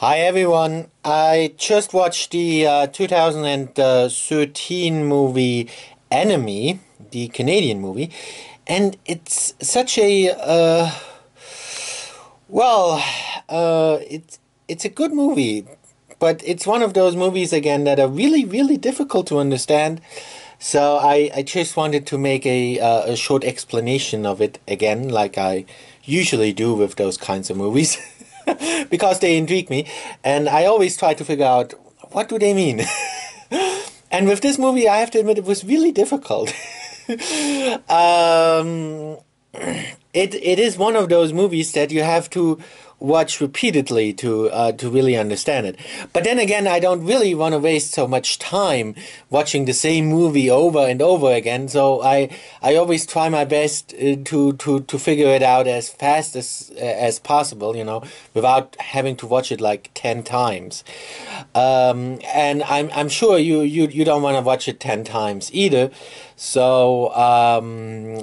Hi everyone, I just watched the 2013 movie Enemy, the Canadian movie, and it's such a, well, it's a good movie, but it's one of those movies again that are really difficult to understand. So I just wanted to make a short explanation of it again, like I usually do with those kinds of movies. Because they intrigue me, and I always try to figure out what do they mean. And with this movie, I have to admit it was really difficult. um, it is one of those movies that you have to watch repeatedly to really understand it. But then again, I don't really want to waste so much time watching the same movie over and over again. So I always try my best to figure it out as fast as possible, without having to watch it like 10 times. And I'm sure you don't want to watch it 10 times either. So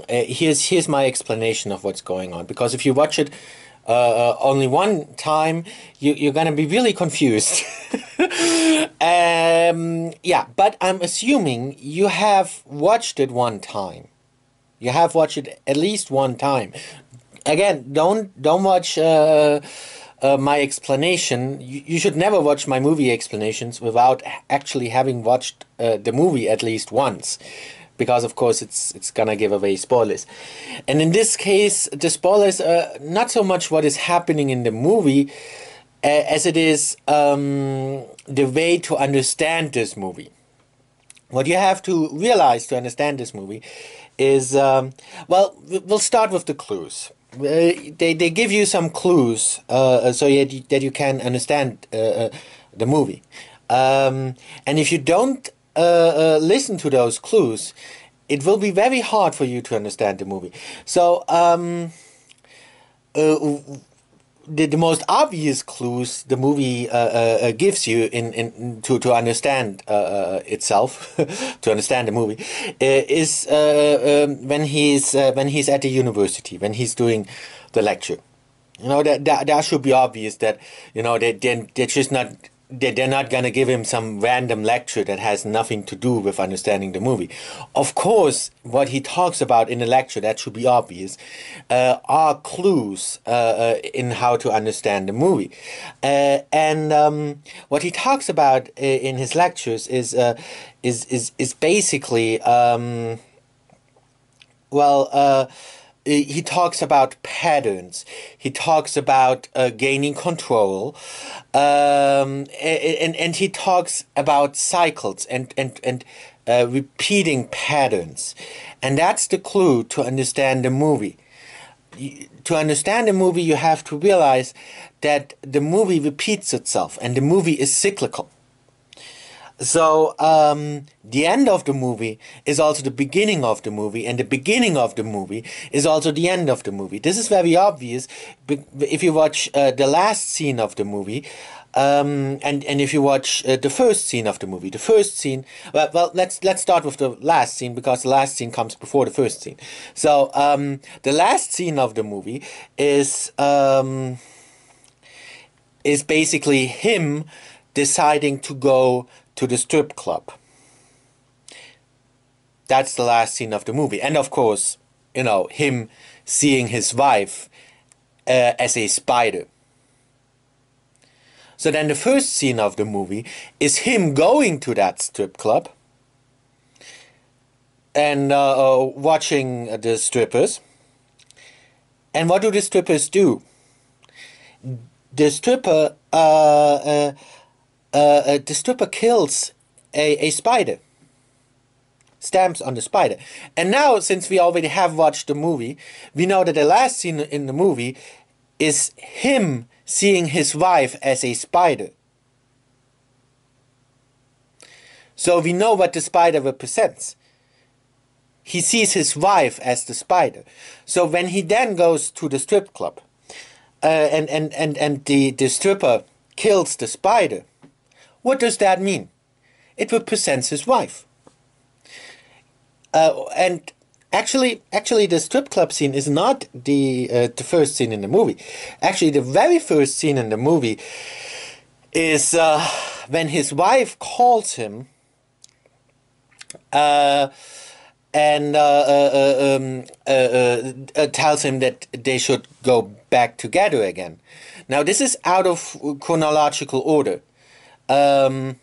here's my explanation of what's going on. Because if you watch it only one time, you're gonna be really confused. Yeah, but I'm assuming you have watched it one time. You have watched it at least one time. Again, don't watch my explanation. You should never watch my movie explanations without actually having watched the movie at least once. Because of course it's gonna give away spoilers, and in this case the spoilers are not so much what is happening in the movie as it is the way to understand this movie. What you have to realize to understand this movie is well, we'll start with the clues. They give you some clues so that you can understand the movie, and if you don't listen to those clues, it will be very hard for you to understand the movie. So the most obvious clues the movie gives you to understand itself, to understand the movie, is when he's at the university, when he's doing the lecture. That should be obvious that they're just not. They're not going to give him some random lecture that has nothing to do with understanding the movie. Of course, what he talks about in the lecture, that should be obvious, are clues in how to understand the movie. And what he talks about in his lectures is basically, he talks about patterns. He talks about gaining control, and he talks about cycles and repeating patterns, and that's the clue to understand the movie. To understand the movie, you have to realize that the movie repeats itself, and the movie is cyclical. So the end of the movie is also the beginning of the movie, and the beginning of the movie is also the end of the movie. This is very obvious if you watch the last scene of the movie, and if you watch the first scene of the movie. The first scene, well, let's start with the last scene, because the last scene comes before the first scene. So the last scene of the movie is basically him deciding to go to the strip club. That's the last scene of the movie. And of course, him seeing his wife as a spider. So then the first scene of the movie is him going to that strip club and watching the strippers. And what do the strippers do? The stripper kills a spider, stamps on the spider. And now, since we already have watched the movie, we know that the last scene in the movie is him seeing his wife as a spider. So we know what the spider represents. He sees his wife as the spider. So when he then goes to the strip club, and the stripper kills the spider, what does that mean? It represents his wife. And actually, the strip club scene is not the first scene in the movie. Actually, the very first scene in the movie is when his wife calls him and tells him that they should go back together again. Now, this is out of chronological order. So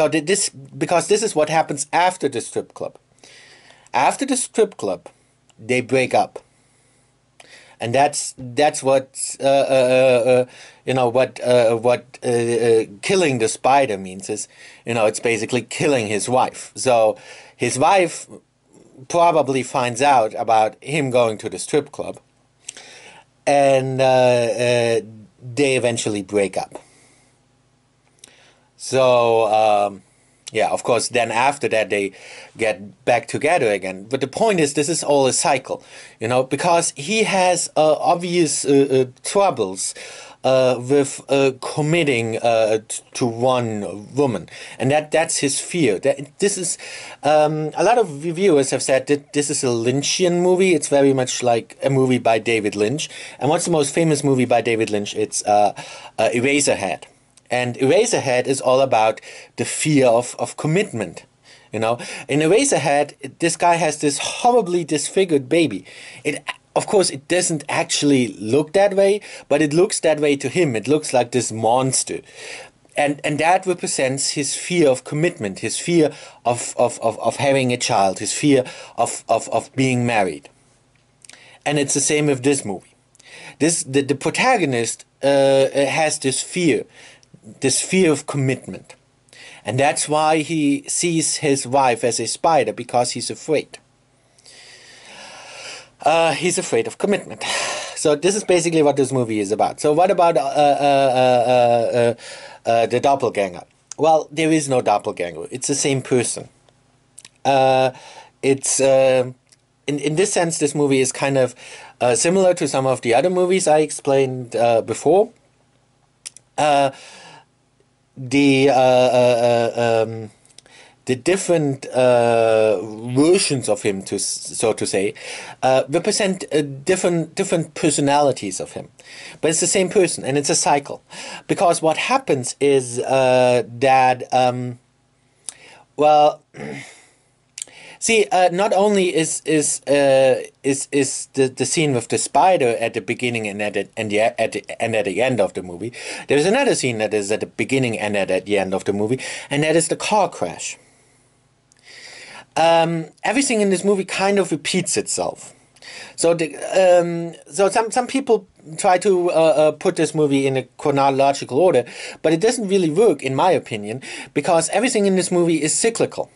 this, because this is what happens after the strip club. After the strip club, they break up, and that's what what killing the spider means is, it's basically killing his wife. So his wife probably finds out about him going to the strip club, and they eventually break up. So yeah, of course, then after that they get back together again. But the point is, this is all a cycle, because he has obvious troubles with committing to one woman, and that's his fear. This is a lot of reviewers have said that this is a Lynchian movie. It's very much like a movie by David Lynch. And what's the most famous movie by David Lynch? It's Eraserhead. And Eraserhead is all about the fear of commitment. In Eraserhead, this guy has this horribly disfigured baby. Of course, it doesn't actually look that way, but it looks that way to him. It looks like this monster. And that represents his fear of commitment, his fear of having a child, his fear of being married. And it's the same with this movie. The protagonist has this fear of commitment. And that's why he sees his wife as a spider, because he's afraid. He's afraid of commitment. So this is basically what this movie is about. So what about the doppelganger? Well, there is no doppelganger. It's the same person. It's in this sense, this movie is kind of similar to some of the other movies I explained before. The different versions of him, so to say, represent different personalities of him, but it's the same person, and it's a cycle, because what happens is that well. See, not only is the scene with the spider at the beginning and at the end of the movie, there's another scene that is at the beginning and at the end of the movie, and that is the car crash. Everything in this movie kind of repeats itself. So some people try to put this movie in a chronological order, but it doesn't really work, in my opinion, because everything in this movie is cyclical.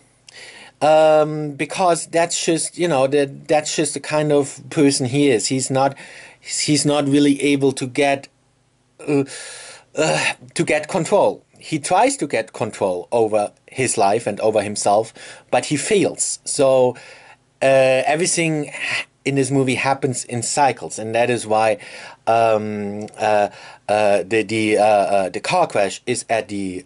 Because that's just that's just the kind of person he is. He's not really able to get control. He tries to get control over his life and over himself, but he fails. So everything in this movie happens in cycles, and that is why the car crash is at the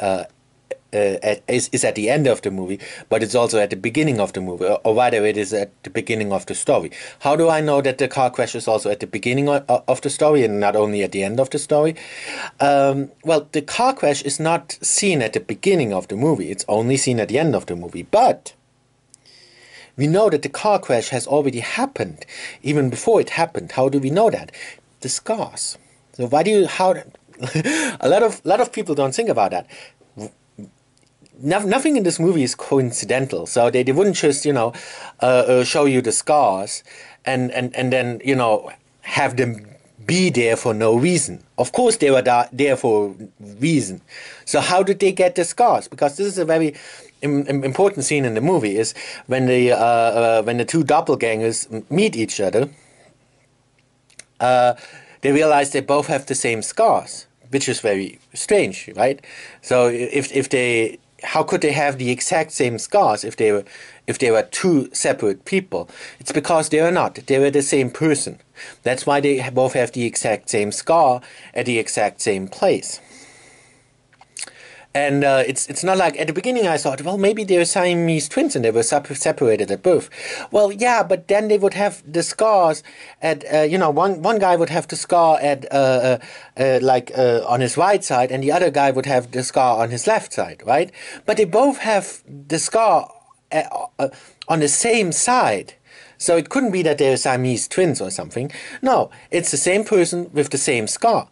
is at the end of the movie, but it's also at the beginning of the movie, or rather it is at the beginning of the story. How do I know that the car crash is also at the beginning of the story and not only at the end of the story? Well, the car crash is not seen at the beginning of the movie, it's only seen at the end of the movie, but we know that the car crash has already happened, even before it happened. How do we know that? The scars. So a lot of people don't think about that. Nothing in this movie is coincidental, so they wouldn't just show you the scars and then have them be there for no reason. Of course they were there for a reason. So how did they get the scars? Because this is a very important scene in the movie, is when the two doppelgangers meet each other, they realize they both have the same scars, which is very strange, right? So how could they have the exact same scars if they were two separate people? It's because they are not. They were the same person. That's why they both have the exact same scar at the exact same place. And it's not like at the beginning I thought, well, maybe they're Siamese twins and they were separated at birth. Well, yeah, but then they would have the scars at one guy would have the scar at on his right side, and the other guy would have the scar on his left side, right? But they both have the scar on the same side. So it couldn't be that they're Siamese twins or something. No, it's the same person with the same scar.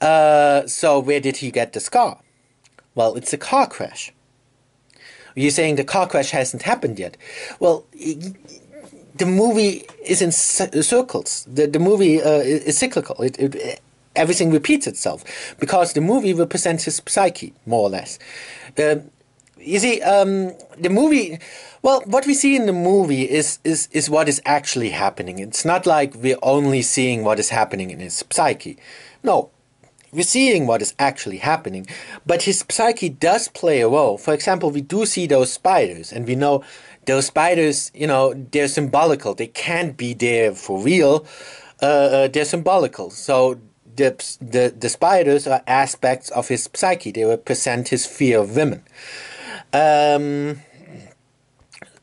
So where did he get the scar? Well, it's a car crash. You're saying the car crash hasn't happened yet. Well, the movie is in circles. The movie is cyclical. Everything repeats itself because the movie represents his psyche, more or less. You see, the movie... Well, what we see in the movie is what is actually happening. It's not like we're only seeing what is happening in his psyche. No. We're seeing what is actually happening, but his psyche does play a role. For example, we do see those spiders, and we know those spiders, they're symbolical. They can't be there for real. They're symbolical. So the spiders are aspects of his psyche. They represent his fear of women.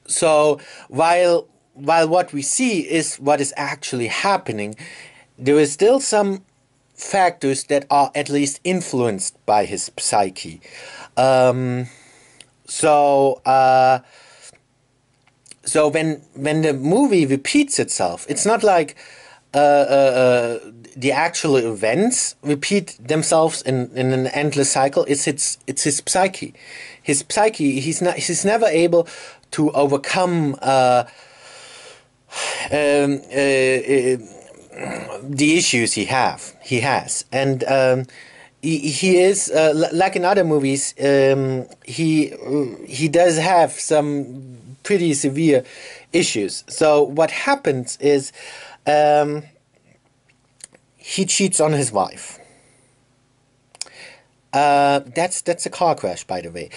So while what we see is what is actually happening, there is still some factors that are at least influenced by his psyche. So when the movie repeats itself, it's not like the actual events repeat themselves in an endless cycle. It's his psyche. His psyche. He's never able to overcome the issues he has, and he is like in other movies. He does have some pretty severe issues. So what happens is he cheats on his wife. That's a car crash, by the way.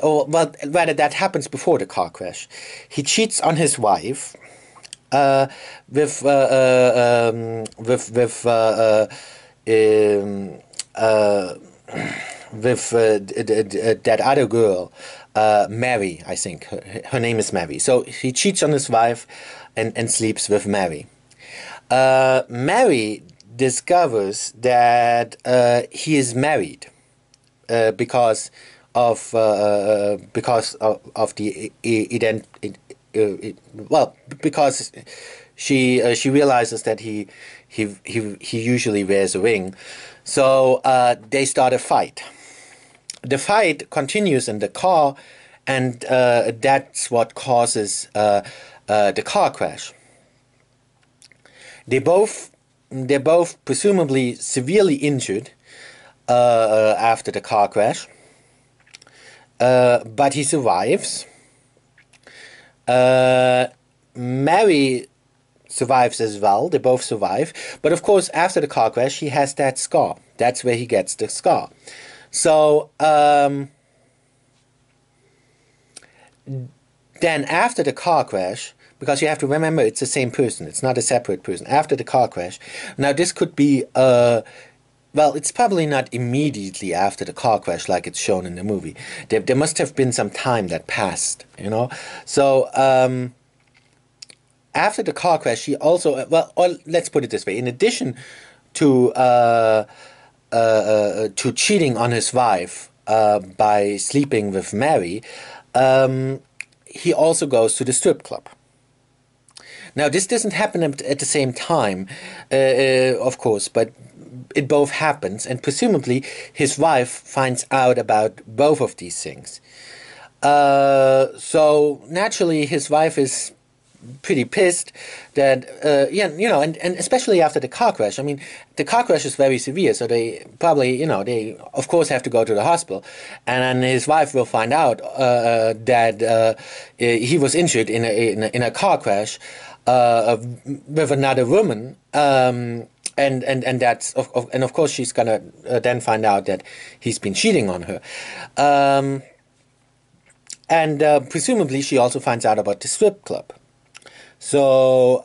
Or well, rather, that happens before the car crash. He cheats on his wife. With that other girl, Mary, I think her name is Mary. So he cheats on his wife and sleeps with Mary. Mary discovers that he is married because of the because she realizes that he usually wears a ring, so they start a fight. The fight continues in the car, and that's what causes the car crash. They're both presumably severely injured after the car crash, but he survives. Mary survives as well. They both survive. But of course, after the car crash, he has that scar. That's where he gets the scar. So, then after the car crash, because you have to remember it's the same person. It's not a separate person. After the car crash. Now, this could be... well, it's probably not immediately after the car crash like it's shown in the movie. There must have been some time that passed, So, after the car crash, he also... Well, or let's put it this way. In addition to cheating on his wife by sleeping with Mary, he also goes to the strip club. Now, this doesn't happen at the same time, of course, but it both happens, and presumably his wife finds out about both of these things. So naturally, his wife is pretty pissed that, and especially after the car crash. I mean, the car crash is very severe, so they probably, they of course have to go to the hospital, and then his wife will find out that he was injured in a car crash with another woman. And that's and of course she's gonna then find out that he's been cheating on her, and presumably she also finds out about the strip club. So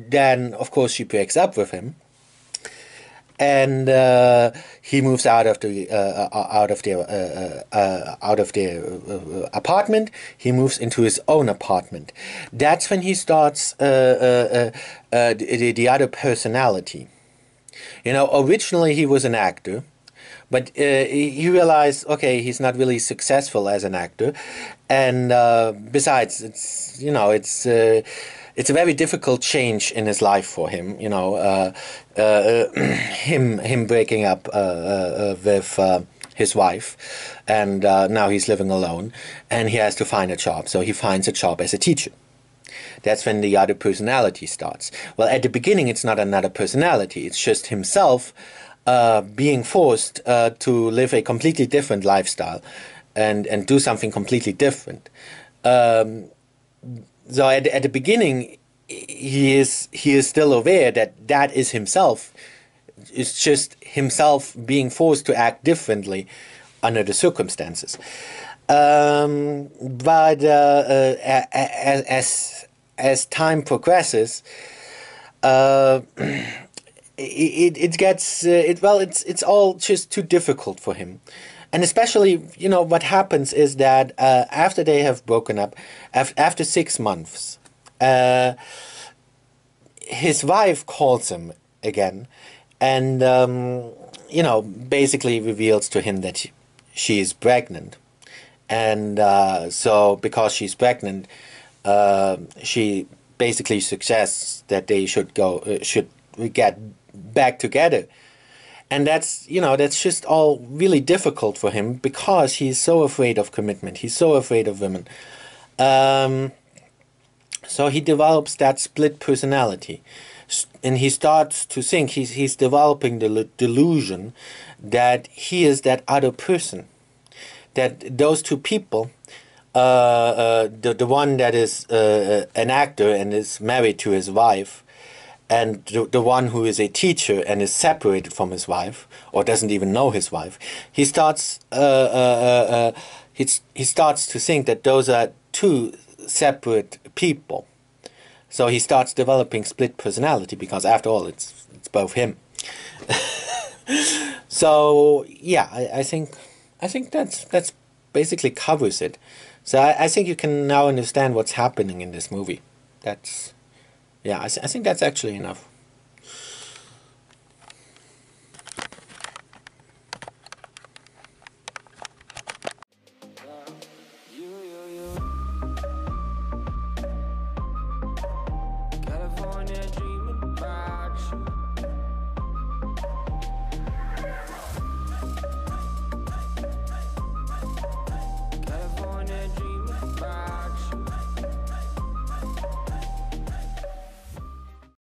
then of course she breaks up with him, and he moves out of the apartment. He moves into his own apartment. That's when he starts the other personality. You know, originally he was an actor, but he realized, okay, he's not really successful as an actor, and besides, it's a very difficult change in his life for him. You know, him breaking up with his wife, and now he's living alone, and he has to find a job. So he finds a job as a teacher. That's when the other personality starts. Well, at the beginning, it's not another personality. It's just himself being forced to live a completely different lifestyle and do something completely different. So at the beginning, he is still aware that that is himself. It's just himself being forced to act differently under the circumstances. But as time progresses, it gets it's all just too difficult for him. And especially, you know, what happens is that after they have broken up, after 6 months, his wife calls him again, and you know, basically reveals to him that she is pregnant, and so because she's pregnant, she basically suggests that they should get back together. And that's, you know, that's just all really difficult for him because he's so afraid of commitment. He's so afraid of women. So he develops that split personality. And he starts to think, he's developing the delusion that he is that other person. That those two people, the one that is an actor and is married to his wife, and the one who is a teacher and is separated from his wife or doesn't even know his wife, he starts he starts to think that those are two separate people. So he starts developing split personality because after all it's both him. So yeah, I think that's basically covers it. So I think you can now understand what's happening in this movie. That's, yeah, I think that's actually enough.